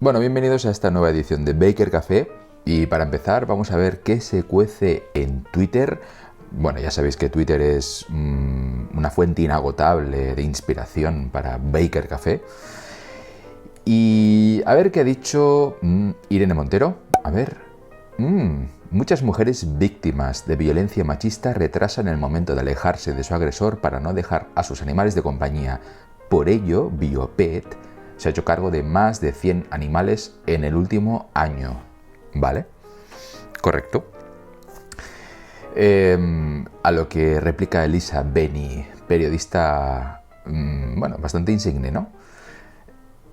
Bueno, bienvenidos a esta nueva edición de Baker Café y para empezar vamos a ver qué se cuece en Twitter. Bueno, ya sabéis que Twitter es una fuente inagotable de inspiración para Baker Café. Y a ver qué ha dicho Irene Montero. A ver. Muchas mujeres víctimas de violencia machista retrasan el momento de alejarse de su agresor para no dejar a sus animales de compañía. Por ello, Biopet se ha hecho cargo de más de 100 animales en el último año. ¿Vale? Correcto. A lo que replica Elisa Beni, periodista, bastante insigne, ¿no?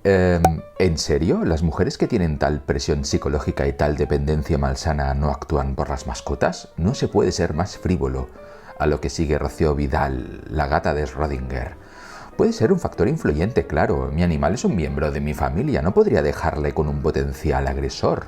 ¿En serio? ¿Las mujeres que tienen tal presión psicológica y tal dependencia malsana no actúan por las mascotas? No se puede ser más frívolo. A lo que sigue Rocío Vidal, la gata de Schrödinger. Puede ser un factor influyente, claro. Mi animal es un miembro de mi familia. No podría dejarle con un potencial agresor.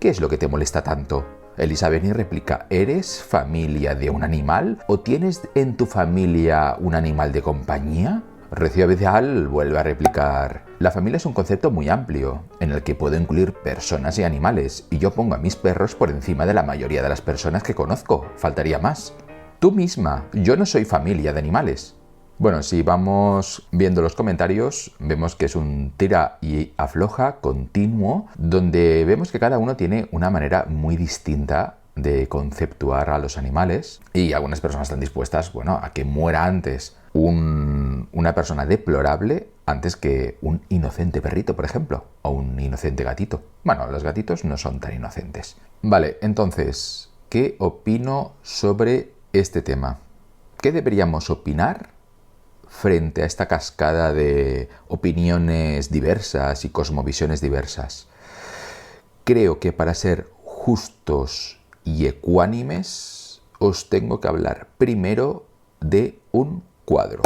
¿Qué es lo que te molesta tanto? Elisa Beni replica, ¿eres familia de un animal? ¿O tienes en tu familia un animal de compañía? Rocío Vidal vuelve a replicar, la familia es un concepto muy amplio, en el que puedo incluir personas y animales, y yo pongo a mis perros por encima de la mayoría de las personas que conozco. Faltaría más. Tú misma, yo no soy familia de animales. Bueno, si vamos viendo los comentarios, vemos que es un tira y afloja continuo, donde vemos que cada uno tiene una manera muy distinta de conceptuar a los animales y algunas personas están dispuestas, a que muera antes una persona deplorable antes que un inocente perrito, por ejemplo, o un inocente gatito. Bueno, los gatitos no son tan inocentes. Vale, entonces, ¿qué opino sobre este tema? ¿Qué deberíamos opinar frente a esta cascada de opiniones diversas y cosmovisiones diversas? Creo que para ser justos y ecuánimes os tengo que hablar primero de un cuadro.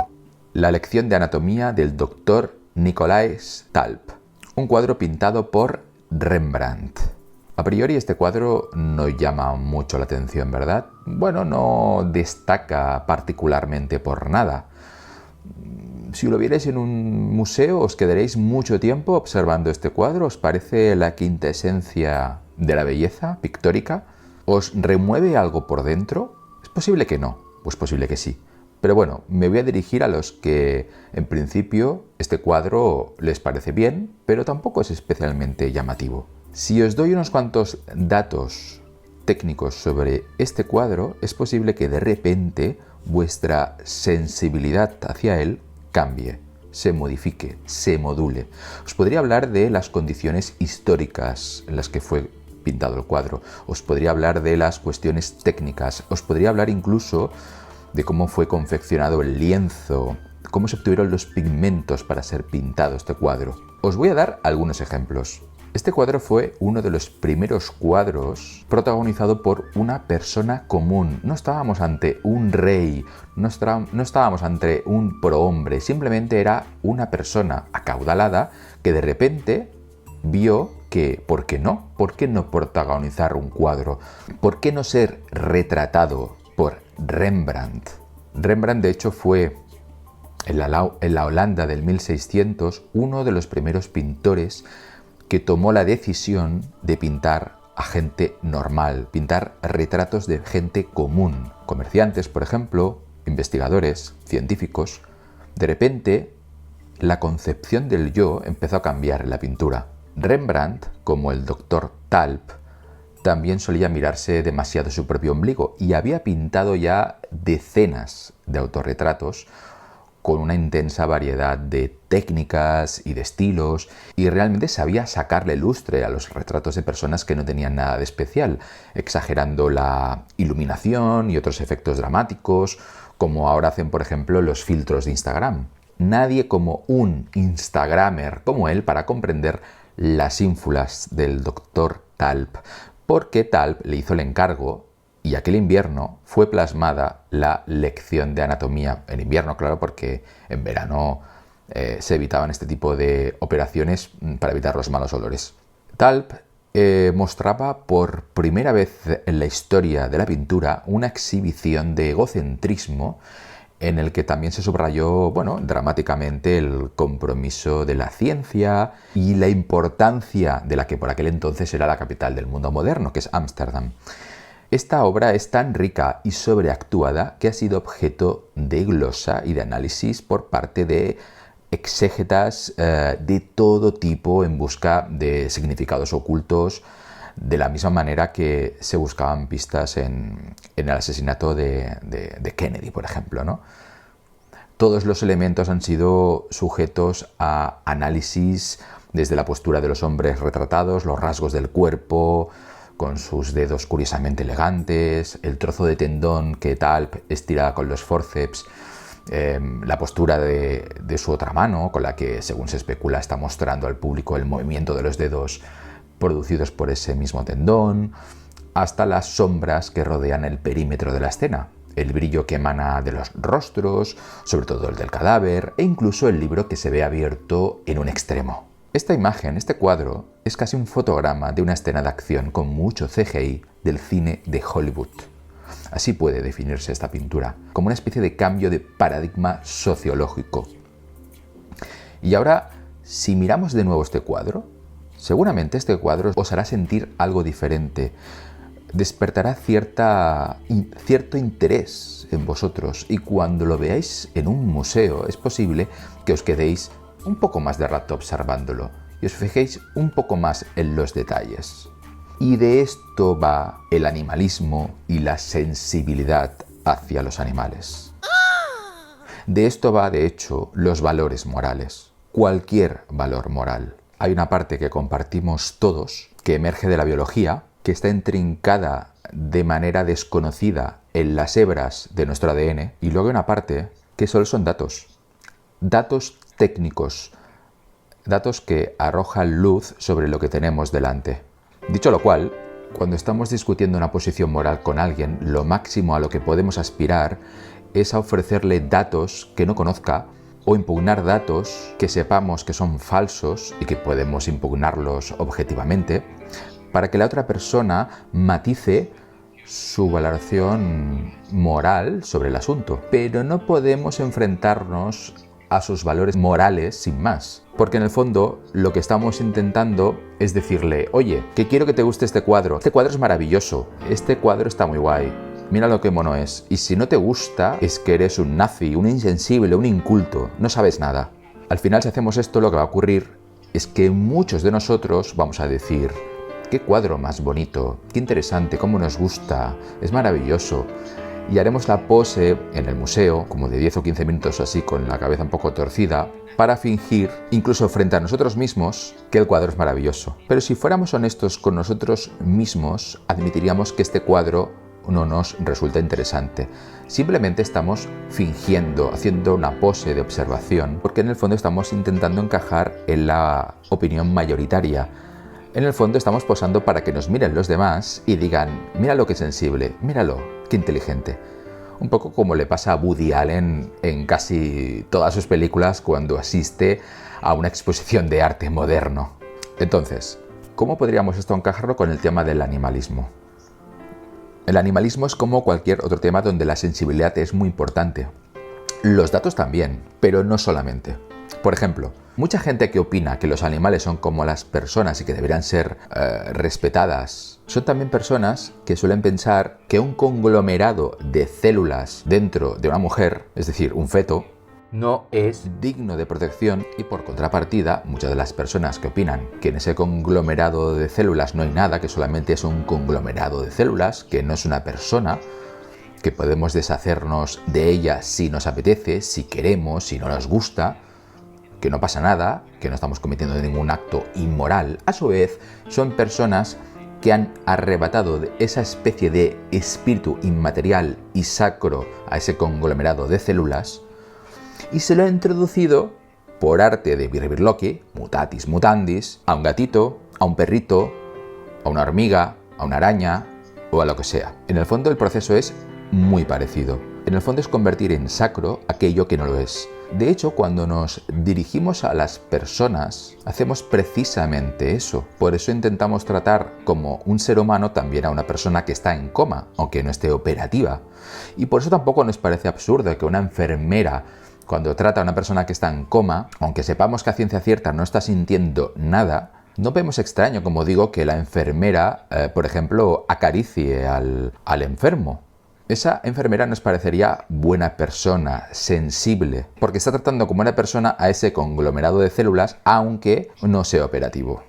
La lección de anatomía del doctor Nicolaes Talp. Un cuadro pintado por Rembrandt. A priori este cuadro no llama mucho la atención, ¿verdad? Bueno, no destaca particularmente por nada. Si lo vierais en un museo os quedaréis mucho tiempo observando este cuadro. ¿Os parece la quintesencia de la belleza pictórica? ¿Os remueve algo por dentro? Es posible que no, pues posible que sí. Pero bueno, me voy a dirigir a los que en principio este cuadro les parece bien, pero tampoco es especialmente llamativo. Si os doy unos cuantos datos técnicos sobre este cuadro, es posible que de repente vuestra sensibilidad hacia él cambie, se modifique, se module. Os podría hablar de las condiciones históricas en las que fue pintado el cuadro, os podría hablar de las cuestiones técnicas, os podría hablar incluso de cómo fue confeccionado el lienzo, cómo se obtuvieron los pigmentos para ser pintado este cuadro. Os voy a dar algunos ejemplos. Este cuadro fue uno de los primeros cuadros protagonizado por una persona común. No estábamos ante un rey, no estábamos ante un prohombre, simplemente era una persona acaudalada que de repente vio que, ¿por qué no? ¿Por qué no protagonizar un cuadro? ¿Por qué no ser retratado por Rembrandt? Rembrandt, de hecho, fue en la Holanda del 1600 uno de los primeros pintores que tomó la decisión de pintar a gente normal, pintar retratos de gente común, comerciantes, por ejemplo, investigadores, científicos. De repente, la concepción del yo empezó a cambiar en la pintura. Rembrandt, como el doctor Talp, también solía mirarse demasiado su propio ombligo y había pintado ya decenas de autorretratos con una intensa variedad de técnicas y de estilos, y realmente sabía sacarle lustre a los retratos de personas que no tenían nada de especial, exagerando la iluminación y otros efectos dramáticos, como ahora hacen, por ejemplo, los filtros de Instagram. Nadie como un instagramer como él para comprender las ínfulas del doctor Talp, porque Talp le hizo el encargo y aquel invierno fue plasmada la lección de anatomía. En invierno, claro, porque en verano se evitaban este tipo de operaciones para evitar los malos olores. Talp mostraba por primera vez en la historia de la pintura una exhibición de egocentrismo en el que también se subrayó, bueno, dramáticamente el compromiso de la ciencia y la importancia de la que por aquel entonces era la capital del mundo moderno, que es Ámsterdam. Esta obra es tan rica y sobreactuada que ha sido objeto de glosa y de análisis por parte de exégetas de todo tipo en busca de significados ocultos, de la misma manera que se buscaban pistas en el asesinato de Kennedy, por ejemplo, ¿no? Todos los elementos han sido sujetos a análisis desde la postura de los hombres retratados, los rasgos del cuerpo, con sus dedos curiosamente elegantes, el trozo de tendón que Talp estira con los forceps, la postura de su otra mano, con la que, según se especula, está mostrando al público el movimiento de los dedos producidos por ese mismo tendón, hasta las sombras que rodean el perímetro de la escena, el brillo que emana de los rostros, sobre todo el del cadáver, e incluso el libro que se ve abierto en un extremo. Esta imagen, este cuadro, es casi un fotograma de una escena de acción con mucho CGI del cine de Hollywood. Así puede definirse esta pintura, como una especie de cambio de paradigma sociológico. Y ahora, si miramos de nuevo este cuadro, seguramente este cuadro os hará sentir algo diferente, despertará cierto interés en vosotros, y cuando lo veáis en un museo es posible que os quedéis un poco más de rato observándolo y os fijéis un poco más en los detalles. Y de esto va el animalismo y la sensibilidad hacia los animales. De esto va, de hecho, los valores morales. Cualquier valor moral. Hay una parte que compartimos todos, que emerge de la biología, que está intrincada de manera desconocida en las hebras de nuestro ADN, y luego hay una parte que solo son datos. Datos técnicos. Datos que arrojan luz sobre lo que tenemos delante. Dicho lo cual, cuando estamos discutiendo una posición moral con alguien, lo máximo a lo que podemos aspirar es a ofrecerle datos que no conozca o impugnar datos que sepamos que son falsos y que podemos impugnarlos objetivamente para que la otra persona matice su valoración moral sobre el asunto. Pero no podemos enfrentarnos a sus valores morales sin más. Porque en el fondo lo que estamos intentando es decirle, oye, que quiero que te guste este cuadro es maravilloso, este cuadro está muy guay, mira lo que mono es, y si no te gusta es que eres un nazi, un insensible, un inculto, no sabes nada. Al final, si hacemos esto, lo que va a ocurrir es que muchos de nosotros vamos a decir, qué cuadro más bonito, qué interesante, cómo nos gusta, es maravilloso. Y haremos la pose en el museo, como de 10 o 15 minutos así, con la cabeza un poco torcida, para fingir, incluso frente a nosotros mismos, que el cuadro es maravilloso. Pero si fuéramos honestos con nosotros mismos, admitiríamos que este cuadro no nos resulta interesante. Simplemente estamos fingiendo, haciendo una pose de observación, porque en el fondo estamos intentando encajar en la opinión mayoritaria. En el fondo estamos posando para que nos miren los demás y digan, míralo qué sensible, míralo, qué inteligente. Un poco como le pasa a Woody Allen en casi todas sus películas cuando asiste a una exposición de arte moderno. Entonces, ¿cómo podríamos esto encajarlo con el tema del animalismo? El animalismo es como cualquier otro tema donde la sensibilidad es muy importante. Los datos también, pero no solamente. Por ejemplo, mucha gente que opina que los animales son como las personas y que deberían ser respetadas, son también personas que suelen pensar que un conglomerado de células dentro de una mujer, es decir, un feto, no es digno de protección, y por contrapartida, muchas de las personas que opinan que en ese conglomerado de células no hay nada, que solamente es un conglomerado de células, que no es una persona, que podemos deshacernos de ella si nos apetece, si queremos, si no nos gusta, que no pasa nada, que no estamos cometiendo ningún acto inmoral. A su vez, son personas que han arrebatado esa especie de espíritu inmaterial y sacro a ese conglomerado de células y se lo ha introducido por arte de birlibirloqui, mutatis mutandis, a un gatito, a un perrito, a una hormiga, a una araña o a lo que sea. En el fondo el proceso es muy parecido. En el fondo es convertir en sacro aquello que no lo es. De hecho, cuando nos dirigimos a las personas, hacemos precisamente eso. Por eso intentamos tratar como un ser humano también a una persona que está en coma, aunque no esté operativa. Y por eso tampoco nos parece absurdo que una enfermera, cuando trata a una persona que está en coma, aunque sepamos que a ciencia cierta no está sintiendo nada, no vemos extraño, como digo, que la enfermera, por ejemplo, acaricie al enfermo. Esa enfermera nos parecería buena persona, sensible, porque está tratando como una persona a ese conglomerado de células, aunque no sea operativo.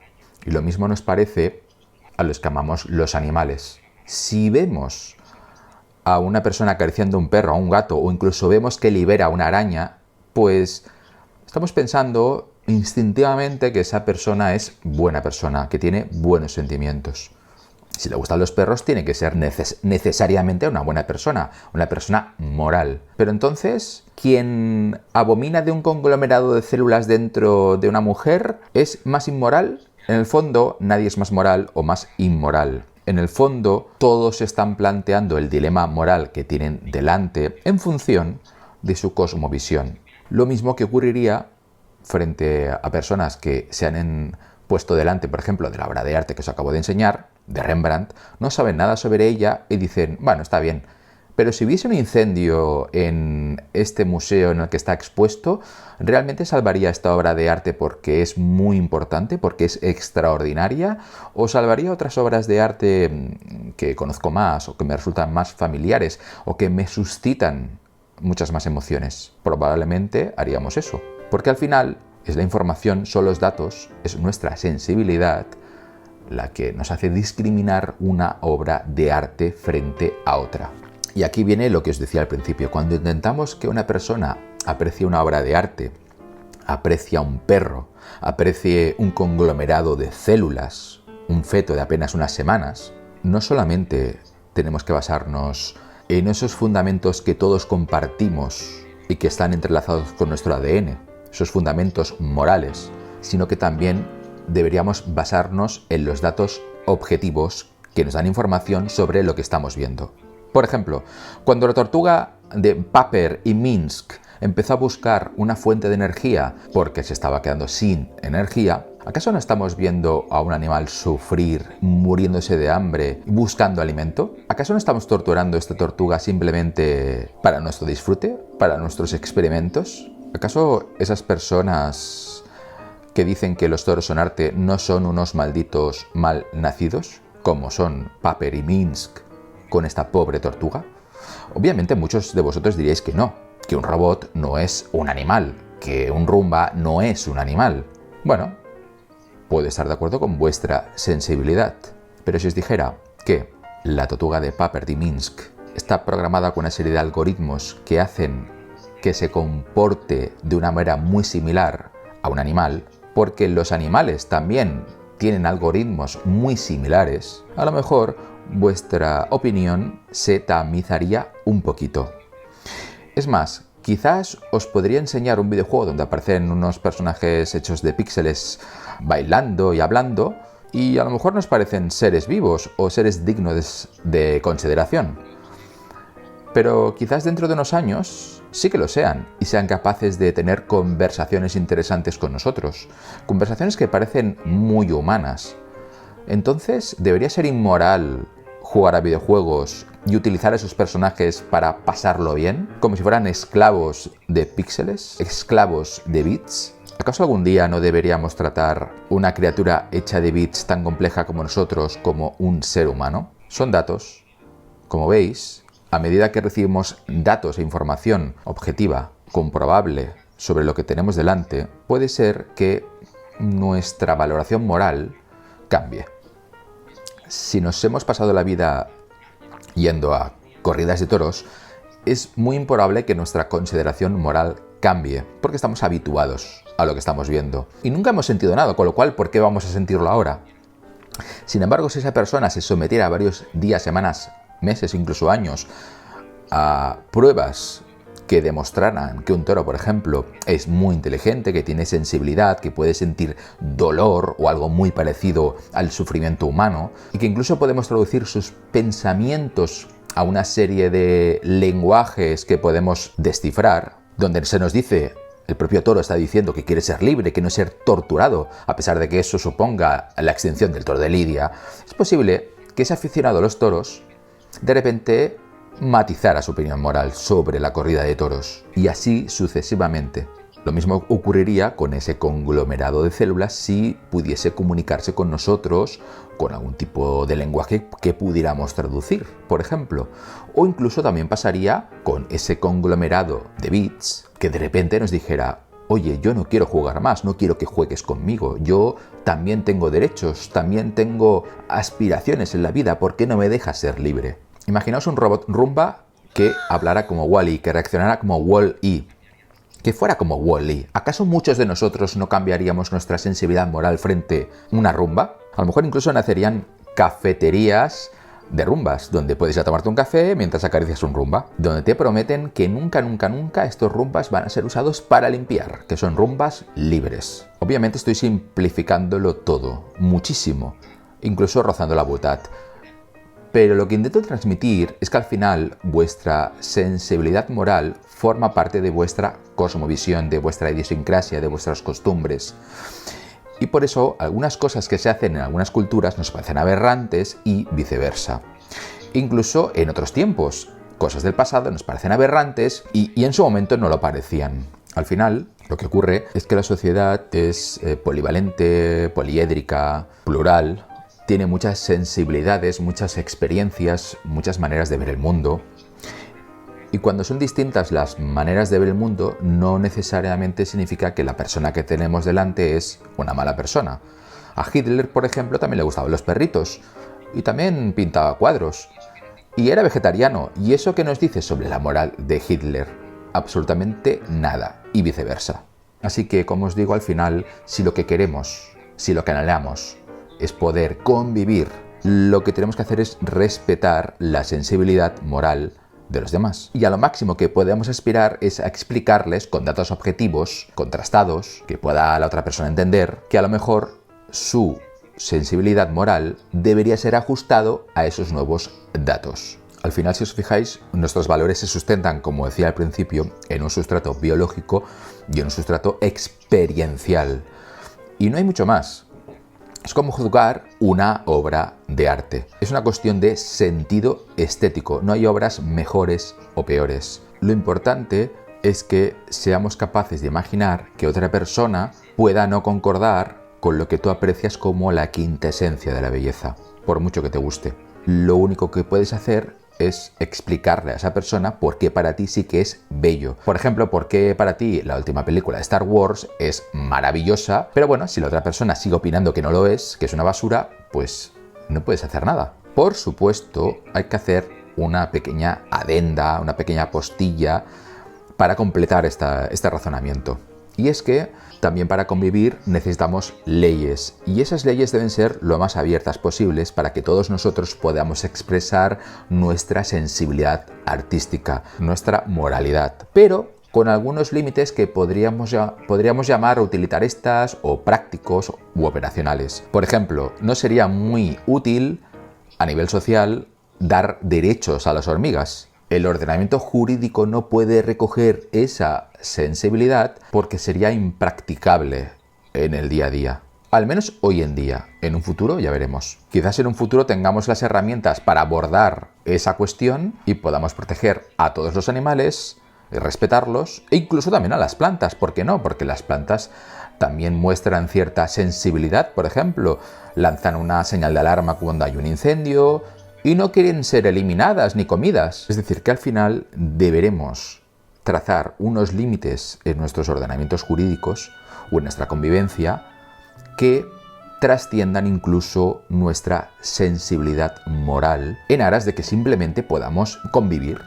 Y lo mismo nos parece a los que amamos los animales. Si vemos a una persona acariciando a un perro, a un gato, o incluso vemos que libera una araña, pues estamos pensando instintivamente que esa persona es buena persona, que tiene buenos sentimientos. Si le gustan los perros, tiene que ser necesariamente una buena persona, una persona moral. Pero entonces, quien abomina de un conglomerado de células dentro de una mujer es más inmoral. En el fondo, nadie es más moral o más inmoral. En el fondo, todos están planteando el dilema moral que tienen delante en función de su cosmovisión. Lo mismo que ocurriría frente a personas que se han puesto delante, por ejemplo, de la obra de arte que os acabo de enseñar, de Rembrandt, no saben nada sobre ella y dicen, bueno, está bien, pero si hubiese un incendio en este museo en el que está expuesto, ¿realmente salvaría esta obra de arte porque es muy importante, porque es extraordinaria? ¿O salvaría otras obras de arte que conozco más o que me resultan más familiares o que me suscitan muchas más emociones? Probablemente haríamos eso, porque al final es la información, son los datos, es nuestra sensibilidad la que nos hace discriminar una obra de arte frente a otra. Y aquí viene lo que os decía al principio. Cuando intentamos que una persona aprecie una obra de arte, aprecie a un perro, aprecie un conglomerado de células, un feto de apenas unas semanas, no solamente tenemos que basarnos en esos fundamentos que todos compartimos y que están entrelazados con nuestro ADN, esos fundamentos morales, sino que también deberíamos basarnos en los datos objetivos que nos dan información sobre lo que estamos viendo. Por ejemplo, cuando la tortuga de Paper y Minsk empezó a buscar una fuente de energía porque se estaba quedando sin energía, ¿acaso no estamos viendo a un animal sufrir, muriéndose de hambre, buscando alimento? ¿Acaso no estamos torturando a esta tortuga simplemente para nuestro disfrute, para nuestros experimentos? ¿Acaso esas personas que dicen que los toros son arte no son unos malditos mal nacidos, como son Paper y Minsk con esta pobre tortuga? Obviamente muchos de vosotros diréis que no, que un robot no es un animal, que un Roomba no es un animal. Bueno, puedo estar de acuerdo con vuestra sensibilidad, pero si os dijera que la tortuga de Paper y Minsk está programada con una serie de algoritmos que hacen que se comporte de una manera muy similar a un animal, porque los animales también tienen algoritmos muy similares, a lo mejor vuestra opinión se tamizaría un poquito. Es más, quizás os podría enseñar un videojuego donde aparecen unos personajes hechos de píxeles bailando y hablando, y a lo mejor nos parecen seres vivos o seres dignos de consideración. Pero quizás dentro de unos años sí que lo sean y sean capaces de tener conversaciones interesantes con nosotros, conversaciones que parecen muy humanas. Entonces, ¿debería ser inmoral jugar a videojuegos y utilizar a esos personajes para pasarlo bien? Como si fueran esclavos de píxeles, esclavos de bits. ¿Acaso algún día no deberíamos tratar una criatura hecha de bits tan compleja como nosotros como un ser humano? Son datos. Como veis, a medida que recibimos datos e información objetiva, comprobable, sobre lo que tenemos delante, puede ser que nuestra valoración moral cambie. Si nos hemos pasado la vida yendo a corridas de toros, es muy improbable que nuestra consideración moral cambie, porque estamos habituados a lo que estamos viendo. Y nunca hemos sentido nada, con lo cual, ¿por qué vamos a sentirlo ahora? Sin embargo, si esa persona se sometiera a varios días, semanas, meses, incluso años, a pruebas que demostraran que un toro, por ejemplo, es muy inteligente, que tiene sensibilidad, que puede sentir dolor o algo muy parecido al sufrimiento humano, y que incluso podemos traducir sus pensamientos a una serie de lenguajes que podemos descifrar, donde se nos dice El propio toro está diciendo que quiere ser libre, que no ser torturado, a pesar de que eso suponga la extinción del toro de Lidia. Es posible que ese aficionado a los toros de repente matizara su opinión moral sobre la corrida de toros, y así sucesivamente. Lo mismo ocurriría con ese conglomerado de células si pudiese comunicarse con nosotros con algún tipo de lenguaje que pudiéramos traducir, por ejemplo. O incluso también pasaría con ese conglomerado de bits que de repente nos dijera: oye, yo no quiero jugar más, no quiero que juegues conmigo, yo también tengo derechos, también tengo aspiraciones en la vida, ¿por qué no me dejas ser libre? Imaginaos un robot Roomba que hablara como Wall-E, que reaccionara como Wall-E, que fuera como Wall-E. ¿Acaso muchos de nosotros no cambiaríamos nuestra sensibilidad moral frente a una Roomba? A lo mejor incluso nacerían cafeterías de Roombas, donde puedes ir a tomarte un café mientras acaricias un Roomba, donde te prometen que nunca, nunca, nunca estos Roombas van a ser usados para limpiar, que son Roombas libres. Obviamente estoy simplificándolo todo, muchísimo, incluso rozando la butad. Pero lo que intento transmitir es que al final vuestra sensibilidad moral forma parte de vuestra cosmovisión, de vuestra idiosincrasia, de vuestras costumbres. Y por eso algunas cosas que se hacen en algunas culturas nos parecen aberrantes y viceversa. Incluso en otros tiempos, cosas del pasado nos parecen aberrantes y en su momento no lo parecían. Al final, lo que ocurre es que la sociedad es polivalente, poliédrica, plural. Tiene muchas sensibilidades, muchas experiencias, muchas maneras de ver el mundo. Y cuando son distintas las maneras de ver el mundo, no necesariamente significa que la persona que tenemos delante es una mala persona. A Hitler, por ejemplo, también le gustaban los perritos. Y también pintaba cuadros. Y era vegetariano. ¿Y eso qué nos dice sobre la moral de Hitler? Absolutamente nada. Y viceversa. Así que, como os digo, al final, si lo que queremos, si lo que anhelamos es poder convivir, lo que tenemos que hacer es respetar la sensibilidad moral de los demás. Y a lo máximo que podemos aspirar es a explicarles con datos objetivos, contrastados, que pueda la otra persona entender, que a lo mejor su sensibilidad moral debería ser ajustado a esos nuevos datos. Al final, si os fijáis, nuestros valores se sustentan, como decía al principio, en un sustrato biológico y en un sustrato experiencial. Y no hay mucho más. Es como juzgar una obra de arte. Es una cuestión de sentido estético. No hay obras mejores o peores. Lo importante es que seamos capaces de imaginar que otra persona pueda no concordar con lo que tú aprecias como la quintesencia de la belleza, por mucho que te guste. Lo único que puedes hacer es explicarle a esa persona por qué para ti sí que es bello. Por ejemplo, por qué para ti la última película de Star Wars es maravillosa, pero bueno, si la otra persona sigue opinando que no lo es, que es una basura, pues no puedes hacer nada. Por supuesto, hay que hacer una pequeña adenda, una pequeña postilla para completar este razonamiento. Y es que también para convivir necesitamos leyes, y esas leyes deben ser lo más abiertas posibles para que todos nosotros podamos expresar nuestra sensibilidad artística, nuestra moralidad, pero con algunos límites que podríamos llamar utilitaristas o prácticos u operacionales. Por ejemplo, no sería muy útil a nivel social dar derechos a las hormigas. El ordenamiento jurídico no puede recoger esa sensibilidad porque sería impracticable en el día a día. Al menos hoy en día. En un futuro ya veremos. Quizás en un futuro tengamos las herramientas para abordar esa cuestión y podamos proteger a todos los animales, respetarlos e incluso también a las plantas. ¿Por qué no? Porque las plantas también muestran cierta sensibilidad. Por ejemplo, lanzan una señal de alarma cuando hay un incendio y no quieren ser eliminadas ni comidas. Es decir, que al final deberemos trazar unos límites en nuestros ordenamientos jurídicos o en nuestra convivencia que trasciendan incluso nuestra sensibilidad moral en aras de que simplemente podamos convivir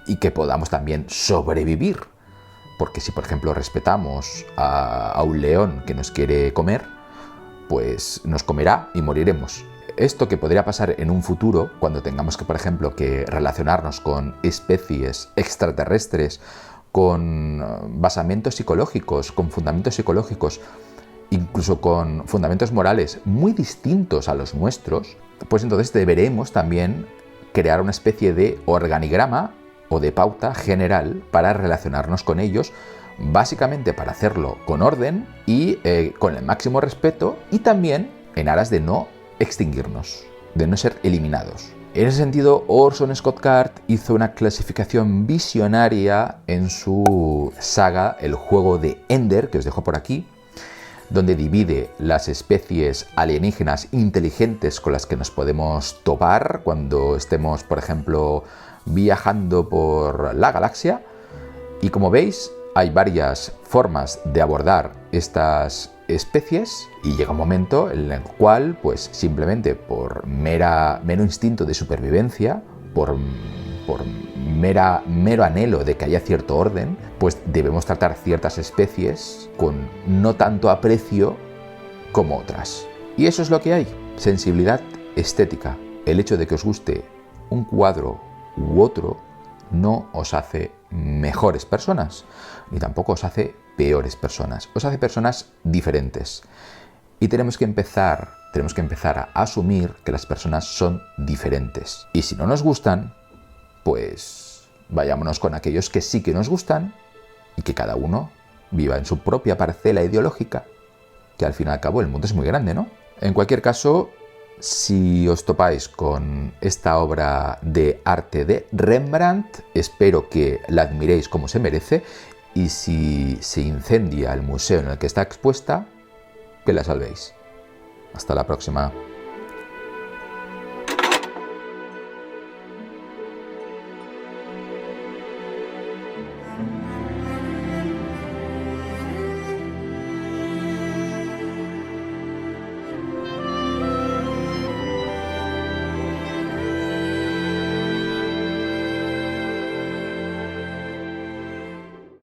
y que podamos también sobrevivir. Porque si, por ejemplo, respetamos a un león que nos quiere comer, pues nos comerá y moriremos. Esto que podría pasar en un futuro, cuando tengamos que, por ejemplo, que relacionarnos con especies extraterrestres, con basamentos psicológicos, con fundamentos psicológicos, incluso con fundamentos morales muy distintos a los nuestros, pues entonces deberemos también crear una especie de organigrama o de pauta general para relacionarnos con ellos básicamente para hacerlo con orden y con el máximo respeto, y también en aras de no extinguirnos, de no ser eliminados. En ese sentido, Orson Scott Card hizo una clasificación visionaria en su saga El juego de Ender, que os dejo por aquí, donde divide las especies alienígenas inteligentes con las que nos podemos topar cuando estemos, por ejemplo, viajando por la galaxia. Y como veis, hay varias formas de abordar estas especies y llega un momento en el cual, pues simplemente por mero instinto de supervivencia, por mero anhelo de que haya cierto orden, pues debemos tratar ciertas especies con no tanto aprecio como otras. Y eso es lo que hay, sensibilidad estética. El hecho de que os guste un cuadro u otro no os hace mejores personas, ni tampoco os hace peores personas, os hace personas diferentes. Y tenemos que empezar a asumir que las personas son diferentes. Y si no nos gustan, pues vayámonos con aquellos que sí que nos gustan y que cada uno viva en su propia parcela ideológica, que al fin y al cabo el mundo es muy grande, ¿no? En cualquier caso, si os topáis con esta obra de arte de Rembrandt, espero que la admiréis como se merece, y si se incendia el museo en el que está expuesta, que la salvéis. Hasta la próxima.